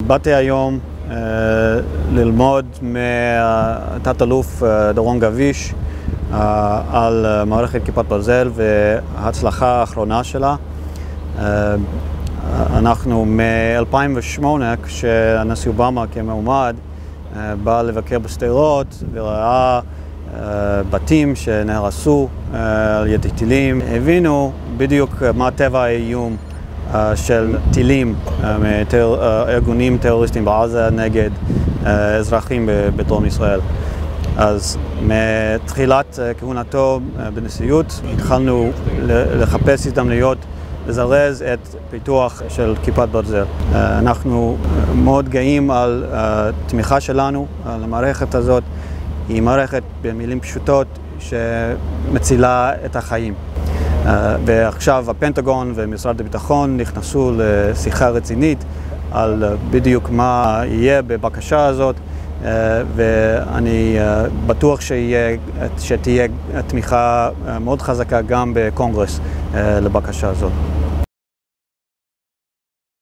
באתי היום ללמוד מתת אלוף דורון גביש על מערכת כיפת ברזל וההצלחה האחרונה שלה. אנחנו מ-2008, כשהנשיא אובמה כמועמד בא לבקר בשדרות וראה בתים שנהרסו על ידי טילים, הבינו בדיוק מה טבע האיום של טילים מארגונים טרוריסטיים בעזה נגד אזרחים בדרום ישראל. אז מתחילת כהונתו בנשיאות התחלנו לחפש הזדמנויות לזרז את פיתוח של כיפת ברזל. אנחנו מאוד גאים על התמיכה שלנו למערכת הזאת. היא מערכת במילים פשוטות שמצילה את החיים. ועכשיו הפנטגון ומשרד הביטחון נכנסו לשיחה רצינית על בדיוק מה יהיה בבקשה הזאת, ואני בטוח שתהיה תמיכה מאוד חזקה גם בקונגרס לבקשה הזאת.